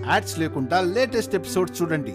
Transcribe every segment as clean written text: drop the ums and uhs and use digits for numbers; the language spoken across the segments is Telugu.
యాడ్స్ లేకుండా లేటెస్ట్ ఎపిసోడ్స్ చూడండి.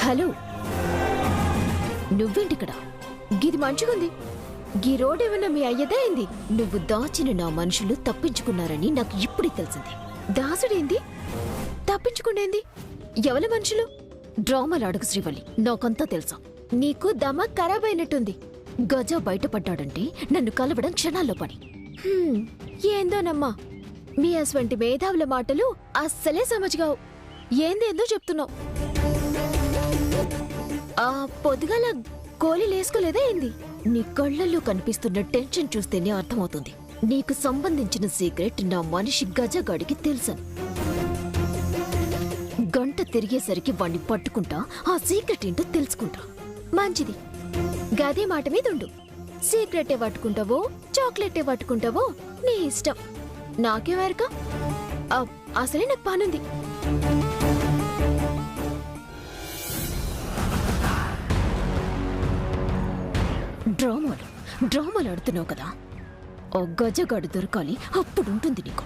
హలో, నువ్వేంటిక్కడ? గిది మంచిగుంది. గీ రోడ్ ఏమన్నా మీ అయ్యదే అయింది? నువ్వు దాచిన నా మనుషులు తప్పించుకున్నారని నాకు ఇప్పుడే తెలిసింది. దాసుడేంది? తప్పించుకుండేంది? ఎవరి మనుషులు? డ్రామాలు అడుగు శ్రీవల్లి, నాకంతా తెలుసా. నీకు దమాక్ ఖరాబ్ అయినట్టుంది. గజ బయటపడ్డాడంటే నన్ను కలవడం క్షణాల్లో పని. ఏందోనమ్మా, మీ అటువంటి మేధావుల మాటలు అస్సలే సమజ్గావు. ఏందేందో చెప్తున్నావు. ఆ పొద్దుగాల గోళీలేసుకోలేదా ఏంది? నీ కళ్ళల్లో కనిపిస్తున్న టెన్షన్ చూస్తేనే అర్థమవుతుంది. నీకు సంబంధించిన సీక్రెట్ నా మనిషి గజగాడికి తెలుసు. గంట తిరిగేసరికి వాణ్ణి పట్టుకుంటా, ఆ సీక్రెట్ ఏంటో తెలుసుకుంటా. మంచిది, గదే మాట మీద ఉండు. సీక్రెటే పట్టుకుంటావో చాక్లెటే పట్టుకుంటావో నీ ఇష్టం. నాకేమేరక, అసలే నాకు పనుంది. డ్రామాలు ఆడుతున్నావు కదా, ఓ గజగాడు దొరకాలి, అప్పుడుంటుంది నీకు.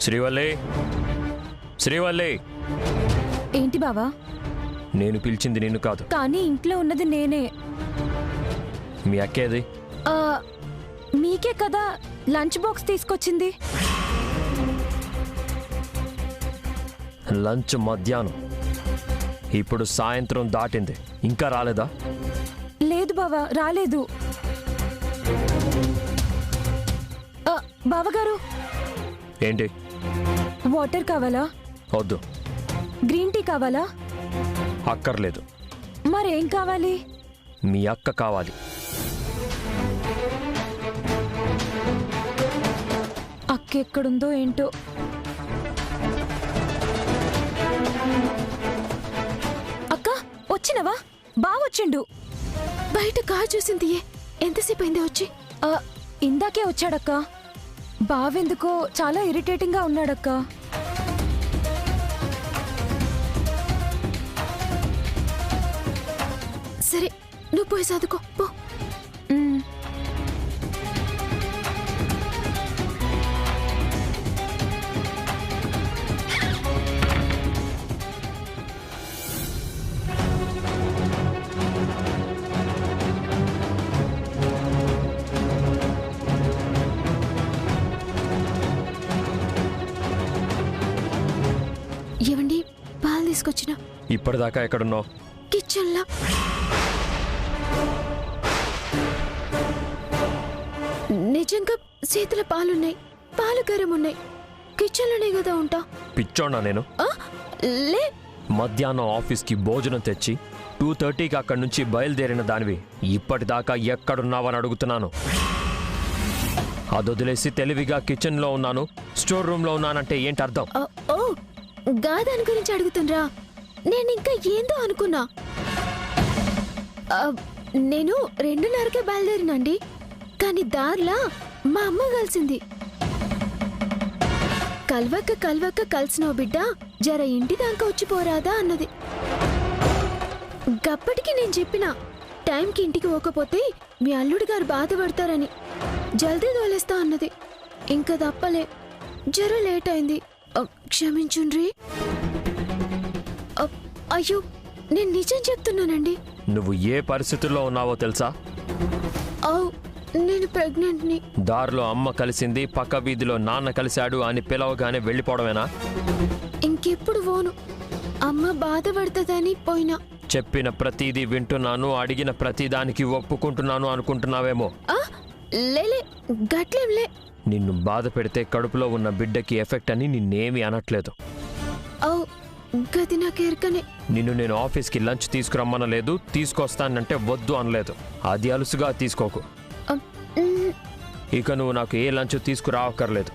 శ్రీవల్లి, శ్రీవల్లి. ఏంటి బావా? నేను పిలిచింది నిన్ను కాదు. కానీ ఇంట్లో ఉన్నది నేనే. మీ అక్కేది? మీకే కదా లంచ్ బాక్స్ తీసుకొచ్చింది. లంచ్ మధ్యాహ్నం, ఇప్పుడు సాయంత్రం దాటింది, ఇంకా రాలేదా? లేదు బావా, రాలేదు. బావగారు, ఏంటి? వాటర్ కావాలా? వద్దు. గ్రీన్ టీ కావాలా? అక్కర్లేదు. మరేం కావాలి? మీ అక్క కావాలి. అక్క ఎక్కడుందో ఏంటో. అక్క వచ్చినవా? బావొచ్చిండు. బయట కారు చూసింది. ఎంతసేపు అయిందే వచ్చి? ఇందాకే వచ్చాడక్క. బావెందుకో చాలా ఇరిటేటింగ్ గా ఉన్నాడక్క. సరే, నువ్వు పోయి చదువుకో పో. ఏవండి, పాలు తీసుకొచ్చిన. ఇప్పటిదాకా ఎక్కడున్నావు? కిచెన్లా. నిజంగా చేతుల పాలున్నాయి, పాలు గరం ఉన్నాయి. కిచెన్లోనే కదా ఉంటా. పిచ్చోన్నా నేను? లే, మధ్యాహ్నం ఆఫీస్కి భోజనం తెచ్చి 2:30కి అక్కడి నుంచి బయలుదేరిన దానివి ఇప్పటిదాకా ఎక్కడున్నావని అడుగుతున్నాను. అదొదిలేసి తెలివిగా కిచెన్లో ఉన్నాను, స్టోర్ రూమ్లో ఉన్నానంటే ఏంటి అర్థం? ఓ గాదాని గురించి అడుగుతుండ్రా? నేను ఇంకా ఏందో అనుకున్నా. నేను 2:30కే బయలుదేరినండి, కానీ దారిలా మా అమ్మ కలిసింది. కల్వక్క కలిసినో బిడ్డ, జర ఇంటి దాకా వచ్చిపోరాదా అన్నది. గప్పటికి నేను చెప్పిన, టైంకి ఇంటికి పోకపోతే మీ అల్లుడు గారు బాధపడతారని. జల్దీ తోలేస్తా అన్నది. ఇంకా తప్పలే, జర లేట్ అయింది, క్షమించుండ్రి. అయ్యో, నేను నిజం చెప్తున్నానండి. నువ్వు ఏ పరిస్థితుల్లో ఉన్నావో తెలుసా? నేను ప్రెగ్నెంట్ని. దారిలో అమ్మ కలిసింది, పక్క వీధిలో నాన్న కలిశాడు అని పిలవగానే వెళ్ళిపోవడమేనా? ఇంకెప్పుడు పోను, అమ్మ బాధపడుతుందని పోయినా. చెప్పిన ప్రతిదీ వింటున్నాను, అడిగిన ప్రతిదానికి ఒప్పుకుంటున్నాను అనుకుంటున్నావేమో. లేలే, గట్లేంలే. నిన్ను బాధ పెడితే కడుపులో ఉన్న బిడ్డకి ఎఫెక్ట్ అని నిన్నేమీ అనట్లేదు. అవు గది నాకు ఎరకనే. నిన్ను నేను ఆఫీస్కి లంచ్ తీసుకురమ్మనలేదు, తీసుకొస్తానంటే వద్దు అనలేదు. అది అలుసుగా తీసుకోకు. ఇక నువ్వు నాకు ఏ లంచ్ తీసుకురావక్కర్లేదు.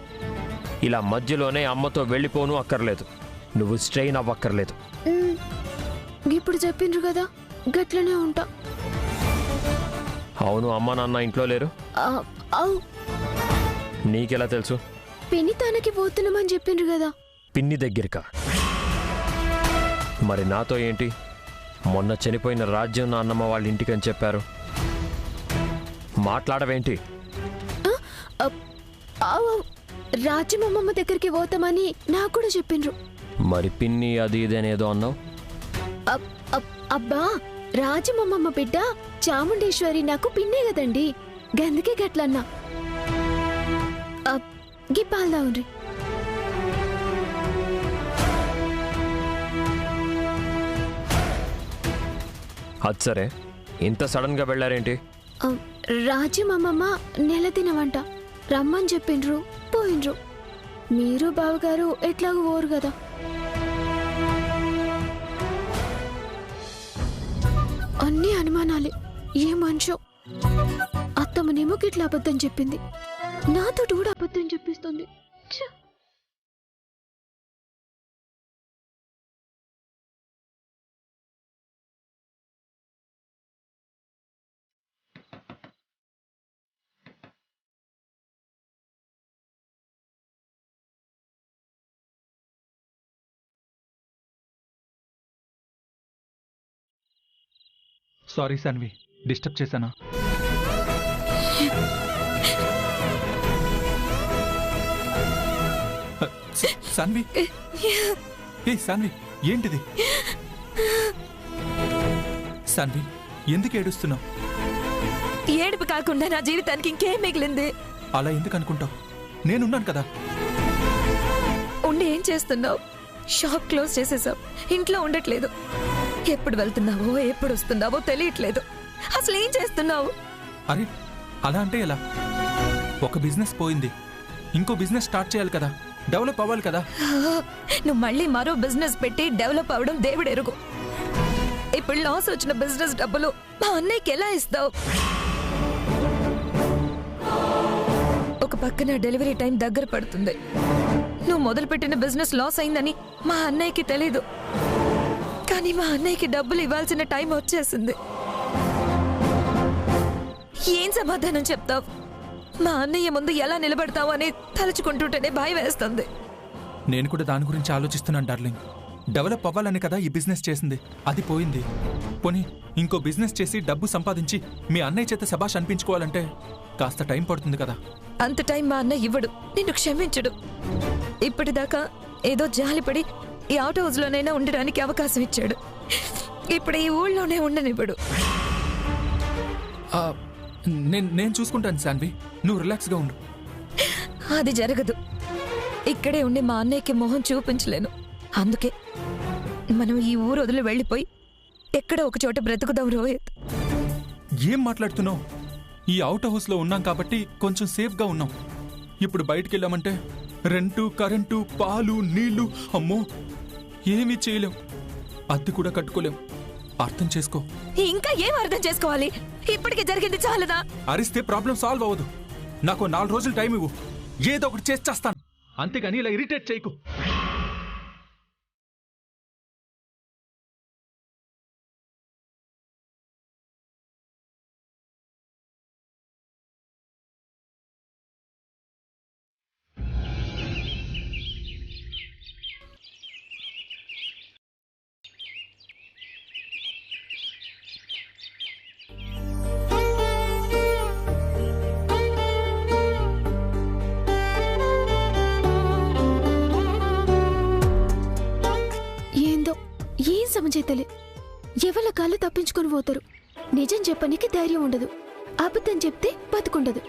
ఇలా మధ్యలోనే అమ్మతో వెళ్ళిపోను అక్కర్లేదు. నువ్వు స్ట్రెయిన్ అవ్వక్కర్లేదు. ఇప్పుడు చెప్పిండ్రు కదా, గట్లనే ఉంటా. అవును, అమ్మ నాన్న ఇంట్లో లేరు. అవు నీకెలా తెలుసు? పిన్ని తనకి పోతున్నామని చెప్పిండ్రు కదా. పిన్ని దగ్గరికా? మరి నాతో ఏంటి? మొన్న చనిపోయిన రాజ్యం నాన్నమ్మ వాళ్ళ ఇంటికని చెప్పారు. మాట్లాడవేంటి? రాజ్యమమ్మమ్మ దగ్గరికి పోతామని నాకు కూడా చెప్పిండ్రు. మరి పిన్ని అది ఇదేనేదో అన్నావు. అబ్బా, రాజమమ్మమ్మ బిడ్డ చాముండేశ్వరి నాకు పిన్నే కదండి, గందుకే గట్లన్నా. గీ పాల్దా ఉండ్రి. అది సరే, ఇంత సడన్ గా వెళ్ళారేంటి? రాజ్యమమ్మమ్మ నెల తినవంట, రమ్మని చెప్పిండ్రు, పోయిండ్రు. మీరు బావగారు ఎట్లాగూ ఓరు కదా. అన్ని అనుమానాలే. ఏ మనిషో. అత్తమ్మనేమో గిట్లా అబద్ధం చెప్పింది, నాతో కూడా అబద్ధం చెప్పిస్తుంది. సారీ సాన్వి, డిస్టర్బ్ చేశానా? సాన్వి, ఏ సాన్వి, ఏంటిది? సాన్వి, ఎందుకు ఏడుస్తున్నావు? ఏడుపు కాకుండా నా జీవితానికి ఇంకేం మిగిలింది? అలా ఎందుకు అనుకుంటావు? నేనున్నాను కదా. ఉండి ఏం చేస్తున్నావు? షాప్ క్లోజ్ చేసేసావు, ఇంట్లో ఉండట్లేదు. ఎప్పుడు వెళ్తున్నావో ఎప్పుడు వస్తున్నావో తెలియట్లేదు. అసలు ఏం చేస్తున్నావు? అరే, అలా అంటే ఎలా? ఒక బిజినెస్ పోయింది, ఇంకో బిజినెస్ స్టార్ట్ చేయాలి కదా, డెవలప్ అవ్వాలి కదా. నువ్వు మళ్ళీ మరో బిజినెస్ పెట్టి డెవలప్ అవ్వడం దేవుడెరుగు. ఇప్పుడు లాస్ వచ్చిన బిజినెస్ డబ్బులు మా అన్నయ్యకి ఎలా ఇస్తావు? ఒక పక్కన డెలివరీ టైం దగ్గర పడుతుంది. నువ్వు మొదలుపెట్టిన బిజినెస్ లాస్ అయిందని మా అన్నయ్యకి తెలీదు, కానీ మా అన్నయ్యకి డబ్బులు ఇవ్వాల్సిన టైం వచ్చేసింది. ఏం సమాధానం చెప్తావు? మా అన్నయ్య ముందు ఎలా నిలబడతావు అని తలుచుకుంటుంటేనే భయం వేస్తుంది. నేను కూడా దాని గురించి ఆలోచిస్తున్నాను డార్లింగ్. డెవలప్ అవ్వాలని కదా ఈ బిజినెస్ చేసింది, అది పోయింది. పోనీ ఇంకో బిజినెస్ చేసి డబ్బు సంపాదించి మీ అన్నయ్య చేత శభాష్ అనిపించుకోవాలంటే కాస్త టైం పడుతుంది కదా. అంత టైం మా అన్నయ్య ఇవ్వడు, నిన్ను క్షమించడు. ఇప్పటిదాకా ఏదో జాలిపడి ఈ అవుట్ హౌస్ లోనైనా ఉండడానికి అవకాశం ఇచ్చాడు. ఇప్పుడు ఈ ఊళ్ళోనే ఉండనివ్వడు. నేను చూసుకుంటాను శాన్వి, నువ్వు రిలాక్స్గా ఉండు. అది జరగదు. ఇక్కడే ఉండి మా అన్నయ్యకి మొహం చూపించలేను. అందుకే మనం ఈ ఊరు వదిలి వెళ్ళిపోయి ఎక్కడో ఒక చోట బ్రతుకుదాం రోహిత్. ఏం మాట్లాడుతున్నావు? ఈ అవుట్ హౌస్లో ఉన్నాం కాబట్టి కొంచెం సేఫ్గా ఉన్నాం. ఇప్పుడు బయటికి వెళ్ళామంటే రెంటు, కరెంటు, పాలు, నీళ్లు, అమ్మో ఏమీ చేయలేం. అద్దె కూడా కట్టుకోలేం. అర్థం చేసుకో. ఇంకా ఏం అర్థం చేసుకోవాలి? ఇప్పటికే జరిగింది చాలదా? అరిస్తే ప్రాబ్లం సాల్వ్ అవ్వదు. నాకు 4 రోజులు టైం ఇవ్వు, ఏదో ఒకటి చేస్తాను. అంతేగాని ఇలా ఇరిటేట్ చేయకు. సమజైతలే. ఎవరి కాళ్ళు తప్పించుకొని పోతారు. నిజం చెప్పనీకి ధైర్యం ఉండదు, అబద్ధం చెప్తే బతుకుండదు.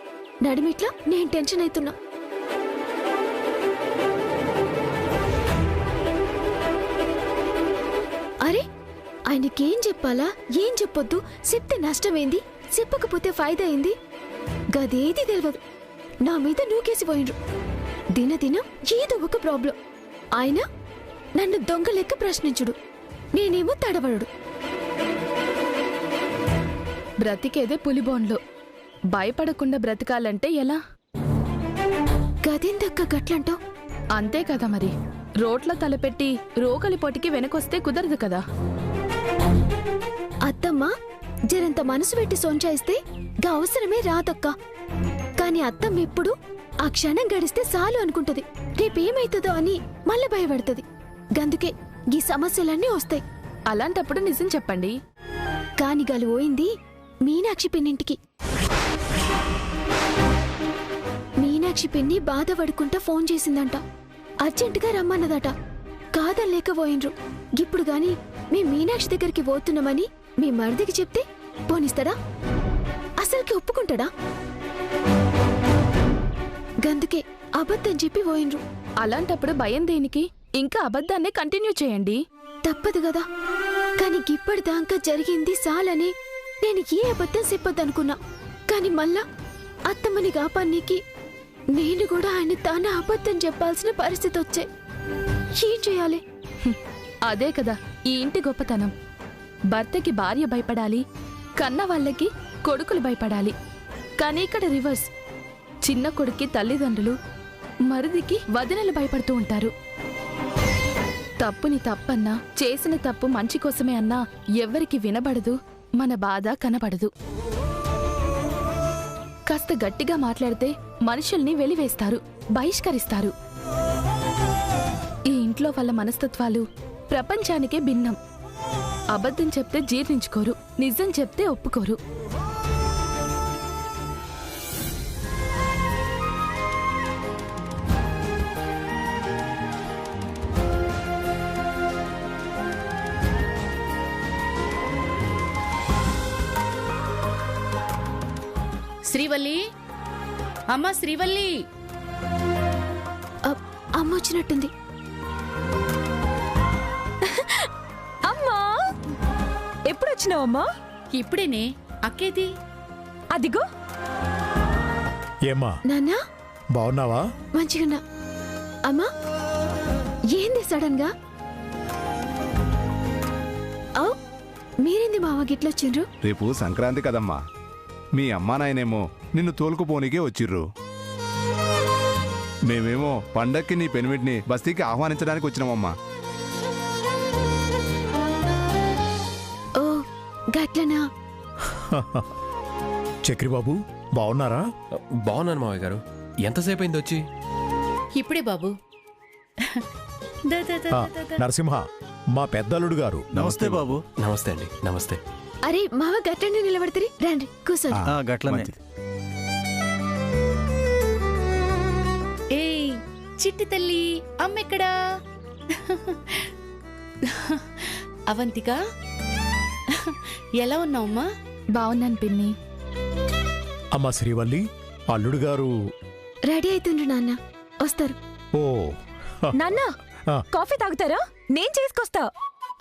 నడిమిట్లా నేను టెన్షన్ అవుతున్నా. అరే, ఆయనకేం చెప్పాలా ఏం చెప్పొద్దు, చెప్తే నష్టమేంది, చెప్పకపోతే ఫాయిదా ఏంది, గదేది తెలియదు. నా మీద నూకేసి పోయిండ్రు. దినదినం ఏదో ఒక ప్రాబ్లం. ఆయన నన్ను దొంగ లెక్క ప్రశ్నించుడు, నేనేమో తడబడు. బ్రతికేదే పులిబోన్లో, భయపడకుండా బ్రతకాలంటే ఎలా? గదెందక్క గట్లంటావు? అంతే కదా మరి. రోడ్ల తలపెట్టి రోకలి పొటికి వెనకొస్తే కుదరదు కదా. అత్తమ్మ జరంత మనసు పెట్టి సొంచాయిస్తే గా అవసరమే రాదక్క. కాని అత్తమ్మ ఎప్పుడు ఆ క్షణం గడిస్తే చాలు అనుకుంటది. రేపేమైతుందో అని మళ్ళీ భయపడుతుంది. గందుకే ఈ సమస్యలన్నీ వస్తాయి. అలాంటప్పుడు నిజం చెప్పండి. కాని గలు పోయింది మీనాక్షి పిన్నింటికి. మీనాక్షి పిన్ని బాధపడుకుంటా ఫోన్ చేసిందంట. అర్జెంటుగా రమ్మన్నదట. కాదనలేకపోయిన్రు. ఇప్పుడు గాని మీ మీనాక్షి దగ్గరికి పోతున్నామని మీ మరిదికి చెప్తే పోనిస్తాడా? అసలుకి ఒప్పుకుంటాడా? గందుకే అబద్ధం చెప్పి పోయిన్రు. అలాంటప్పుడు భయం దేనికి? ఇంకా అబద్ధాన్నే కంటిన్యూ చేయండి. తప్పదు గదా. కాని గిప్పటిదాకా జరిగింది సాలని నేను ఏ అబద్ధం చెప్పొద్దనుకున్నా. కాని మళ్ళా అత్తమ్మని కాపానికి నేను కూడా ఆయన తాను అబద్ధం చెప్పాల్సిన పరిస్థితి వచ్చే. ఏం చేయాలి? అదే కదా ఈ ఇంటి గొప్పతనం. భర్తకి భార్య భయపడాలి, కన్న వాళ్ళకి కొడుకులు భయపడాలి. కానీ ఇక్కడ రివర్స్. చిన్న కొడుక్కి తల్లిదండ్రులు, మరిదికి వదినలు భయపడుతూ ఉంటారు. తప్పుని తప్పన్నా, చేసిన తప్పు మంచి కోసమే అన్నా ఎవ్వరికి వినబడదు, మన బాధ కనబడదు. కాస్త గట్టిగా మాట్లాడితే మనుషుల్ని వెలివేస్తారు, బహిష్కరిస్తారు. ఈ ఇంట్లో వాళ్ళ మనస్తత్వాలు ప్రపంచానికే భిన్నం. అబద్ధం చెప్తే జీర్ణించుకోరు, నిజం చెప్తే ఒప్పుకోరు. శ్రీవల్లి, అమ్మా శ్రీవల్లి. అమ్మ వచ్చినట్టుంది. అమ్మా, ఎప్పుడొచ్చినావమ్మా? ఇప్పుడేనే. అక్కేది? అదిగో. ఏమ్మా నాన్నా బాగున్నావా? మంచిగున్నా. అమ్మా ఏంది సడన్ గా? అవు మీరేంది మావ గిట్లొచ్చిండ్రు? రేపు సంక్రాంతి కదమ్మా. మీ అమ్మా నాయనేమో నిన్ను తోలుకుపోనికే వచ్చిర్రు. మేమేమో పండక్కి నీ పెనిమిటిని బస్తీకి ఆహ్వానించడానికి వచ్చినామమ్మా. ఓ గట్లనా? చక్రిబాబు బాగున్నారా? బాగున్నాను మావయ్య గారు. ఎంతసేపు అయింది వచ్చి? ఇప్పుడే బాబు. నరసింహ, మా పెద్దల్లుడు గారు. నమస్తే బాబు. నమస్తే అండి. నమస్తే. అరే మావ గట్లనే నిలబడతారు, రండి కూర్చోండి. గట్లనే. ఏయ్ చిట్టి తల్లి, అమ్మెక్కడా? అవంతిక, ఎలా ఉన్నావమ్మా? బావున్నాను పిన్ని. అమ్మా శ్రీవల్లి, అల్లుడు గారు రెడీ అవుతుండ్రు నాన్న, వస్తారు. ఓ నాన్న, ఆ. కాఫీ తాగుతారా? నేను చేసుకొస్తా.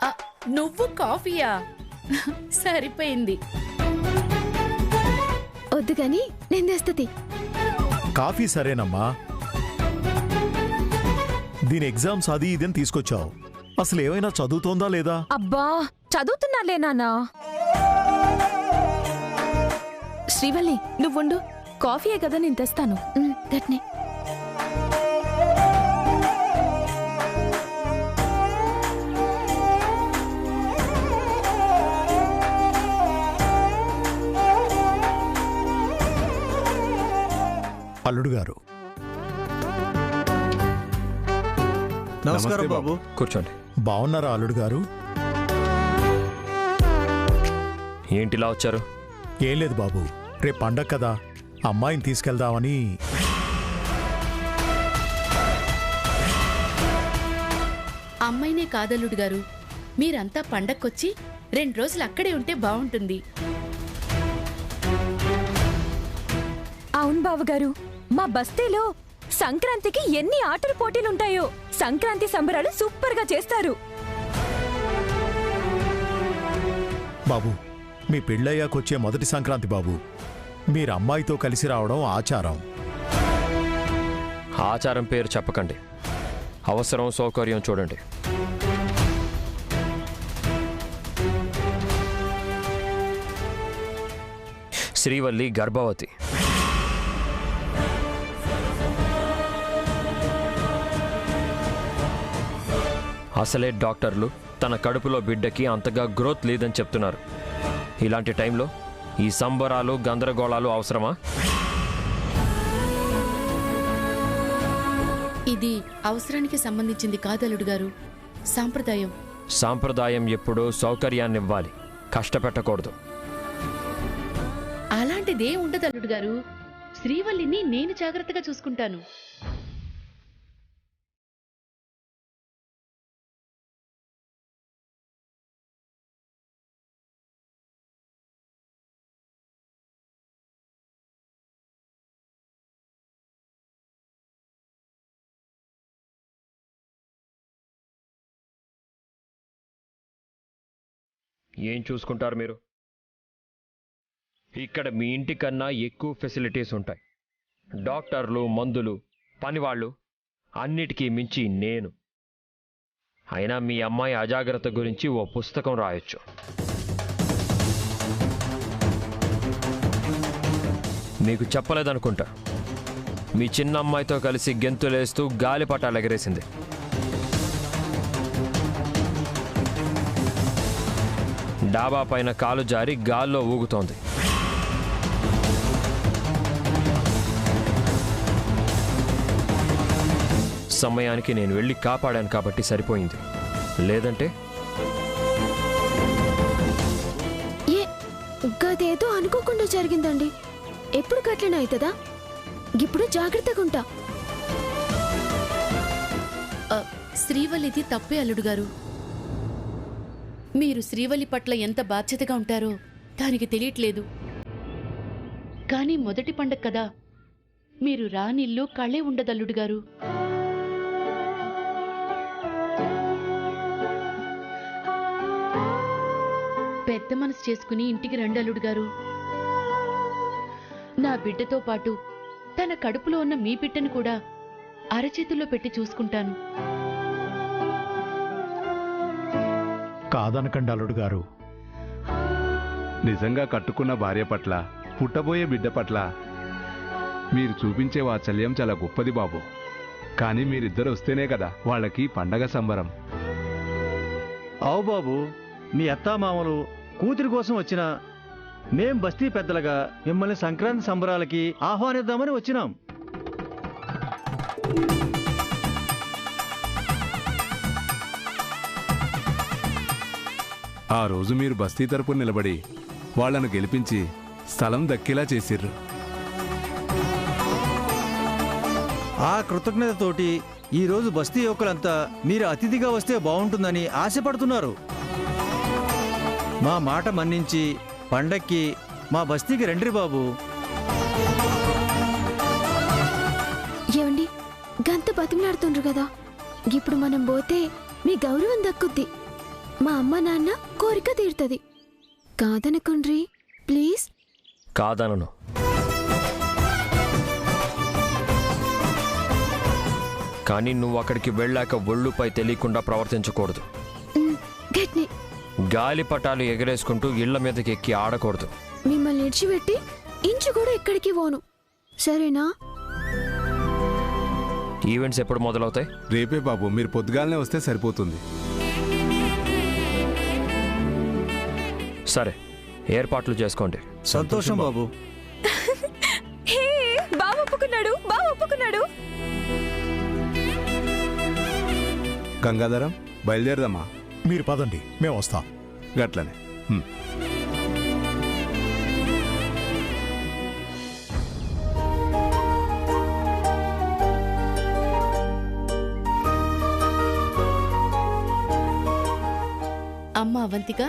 ఆ, నువ్వు కాఫీయా? సరిపోయింది. వద్దు గాని నేను తెస్తుంది. కాఫీ సరేనమ్మా. దీని ఎగ్జామ్స్ అది ఇదని తీసుకొచ్చావు. అసలు ఏమైనా చదువుతోందా లేదా? అబ్బా, చదువుతున్నాలే నాన్నా. శ్రీవల్లి నువ్వుండు, కాఫీయే కదా నేను తెస్తాను. గట్నే. అల్లుడు గారు నమస్కారం బాబు. కూర్చోండి. బాగున్నారా అల్లుడు గారు? ఏంటిలా వచ్చారు? ఏం లేదు బాబు, రేపు పండగ కదా, అమ్మాయిని తీసుకెళ్దామని. అమ్మాయినే కాదల్లుడు గారు, మీరంతా పండక్కొచ్చి 2 రోజులు అక్కడే ఉంటే బావుంటుంది. అవును బావగారు, మా బస్తీలో సంక్రాంతికి ఎన్ని ఆటల పోటీలుంటాయో. సంక్రాంతి సంబరాలు సూపర్గా చేస్తారు. బాబు, మీ పెళ్ళయ్యాకొచ్చే మొదటి సంక్రాంతి బాబు. మీరు అమ్మాయితో కలిసి రావడం ఆచారం. ఆచారం పేరు చెప్పకండి. అవసరం సౌకర్యం చూడండి. శ్రీవల్లి గర్భవతి. అసలే డాక్టర్లు తన కడుపులో బిడ్డకి అంతగా గ్రోత్ లేదని చెప్తున్నారు. ఇలాంటి టైంలో ఈ సంబరాలు గందరగోళాలు అవసరమా? ఇది అవసరానికి సంబంధించింది కాదు అల్లుడు గారు, సాంప్రదాయం. సాంప్రదాయం ఎప్పుడూ సౌకర్యాన్నివ్వాలి, కష్టపెట్టకూడదు. అలాంటిదే ఉండదు అల్లుడు గారు. శ్రీవల్లిని నేను జాగ్రత్తగా చూసుకుంటాను. ఏం చూసుకుంటారు మీరు? ఇక్కడ మీ ఇంటికన్నా ఎక్కువ ఫెసిలిటీస్ ఉంటాయి. డాక్టర్లు, మందులు, పనివాళ్ళు, అన్నిటికీ మించి నేను. అయినా మీ అమ్మాయి అజాగ్రత్త గురించి ఓ పుస్తకం రాయొచ్చు. మీకు చెప్పలేదనుకుంటా, మీ చిన్న అమ్మాయితో కలిసి గెంతులేస్తూ గాలిపటాలు ఎగరేసింది. డాబా పైన కాలు జారి గాల్లో ఊగుతోంది. సమయానికి నేను వెళ్ళి కాపాడాను కాబట్టి సరిపోయింది. లేదంటే గదేదో అనుకోకుండా జరిగిందండి. ఎప్పుడు గట్లనే అవుతుందా? ఇప్పుడు జాగ్రత్తగా ఉంటా. శ్రీవల్లిది తప్పే అల్లుడు గారు. మీరు శ్రీవల్లి పట్ల ఎంత బాధ్యతగా ఉంటారో దానికి తెలియట్లేదు. కానీ మొదటి పండగ కదా, మీరు రానిల్లు కళే ఉండదల్లుడు గారు. పెద్ద మనసు చేసుకుని ఇంటికి రండి అల్లుడు గారు. నా బిడ్డతో పాటు తన కడుపులో ఉన్న మీ బిడ్డను కూడా అరచేతుల్లో పెట్టి చూసుకుంటాను. కాదనకండి అల్లుడు గారు. నిజంగా కట్టుకున్న భార్య పట్ల, పుట్టబోయే బిడ్డ పట్ల మీరు చూపించే వాత్సల్యం చాలా గొప్పది బాబు. కానీ మీరిద్దరు వస్తేనే కదా వాళ్ళకి పండగ సంబరం. అవు బాబు, మీ అత్తామామలు కూతురి కోసం వచ్చిన మేం బస్తీ పెద్దలుగా మిమ్మల్ని సంక్రాంతి సంబరాలకి ఆహ్వానిద్దామని వచ్చినాం. ఆ రోజు మీరు బస్తీ తరపున నిలబడి వాళ్లను గెలిపించి స్థలం దక్కేలా చేసిర్రు. ఆ కృతజ్ఞతతోటి ఈరోజు బస్తీ యువకులంతా మీరు అతిథిగా వస్తే బాగుంటుందని ఆశపడుతున్నారు. మా మాట మన్నించి పండక్కి మా బస్తీకి రండి బాబు. ఏమండి, గంత బతిమలాడుతుండ్రు కదా, ఇప్పుడు మనం పోతే మీ గౌరవం దక్కుద్ది. మా అమ్మ నాన్న కోరిక తీరుతుంది. కాదనకుండ్రి ప్లీజ్. కాదనను. కానీ నువ్వు అక్కడికి వెళ్ళాక ఒళ్ళుపై తెలియకుండా ప్రవర్తించకూడదు. గట్ని గాలిపటాలు ఎగరేసుకుంటూ ఇళ్ల మీదకి ఎక్కి ఆడకూడదు. మిమ్మల్ని ఇడిచిపెట్టి ఇంచు కూడా ఎక్కడికి పోను, సరేనా? ఈవెంట్స్ ఎప్పుడు మొదలవుతాయి? రేపే బాబు, మీరు పొద్దుగాలనే వస్తే సరిపోతుంది. సరే, ఏర్పాట్లు చేసుకోండి. సంతోషం బాబు. బావ ఒప్పుకున్నాడు, బావ ఒప్పుకున్నాడు. గంగాధరం, బయలుదేరదమ్మా. మీరు పదండి, మేము వస్తాం. గట్లనే. అమ్మ అవంతిక,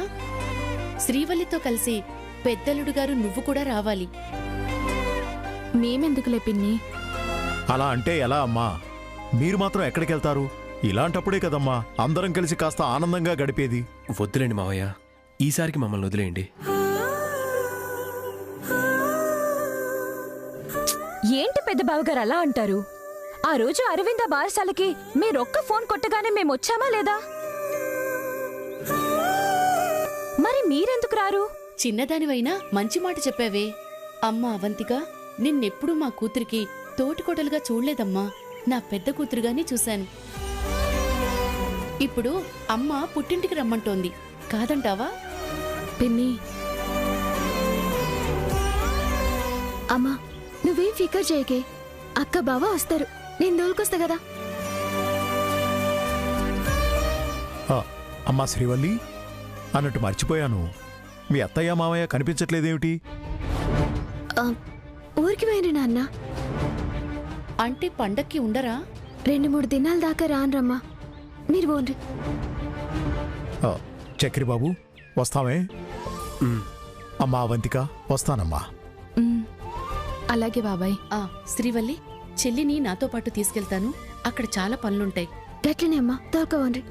శ్రీవల్లితో కలిసి పెద్దలుడు గారు నువ్వు కూడా రావాలి. మేమెందుకులే పిన్ని? అలా అంటే ఎలా అమ్మా? మీరు మాత్రం ఎక్కడికి వెళ్తారు? ఇలాంటప్పుడే కదమ్మా అందరం కలిసి కాస్త ఆనందంగా గడిపేది. వద్దులేండి మావయ్య, ఈసారికి మమ్మల్ని వదిలేయండి. ఏంటి పెద్ద బావగారు అలా అంటారు? ఆ రోజు అరవింద బారసాలకి మీరొక్క ఫోన్ కొట్టగానే మేమొచ్చామా లేదా? మరి మీరెందుకు రారు? చిన్నదానివైనా మంచి మాట చెప్పావే. అమ్మా అవంతిక, నిన్నెప్పుడూ మా కూతురికి తోటికోడలుగా చూడలేదమ్మా. నా పెద్ద కూతురుగానే చూశాను. ఇప్పుడు అమ్మ పుట్టింటికి రమ్మంటోంది, కాదంటావా? పిన్ని, అమ్మా నువ్వేం ఫికర్ చేయకే. అక్క బావ వస్తారు, నేను దోలుకొస్తా కదా. అమ్మా శ్రీవల్లి, అన్నట్టు మర్చిపోయాను, మీ అత్తయ్య మామయ్య కనిపించట్లేదేమిటి? ఊరికి పోయిన నాన్న. అంటే పండక్కి ఉండరా? 2-3 దినాల దాకా రానరమ్మా, మీరు పోండి. చక్రి బాబు వస్తామే? అమ్మా అవంతిక వస్తానమ్మా. అలాగే బాబాయ్. శ్రీవల్లి, చెల్లిని నాతో పాటు తీసుకెళ్తాను, అక్కడ చాలా పనులుంటాయి. గట్లనే అమ్మా, తోలుకోవండి.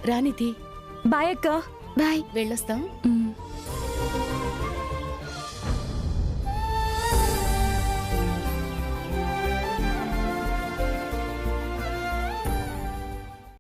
రానితి. బాయ్ అక్క. బాయ్. వెళ్ళొస్తాం.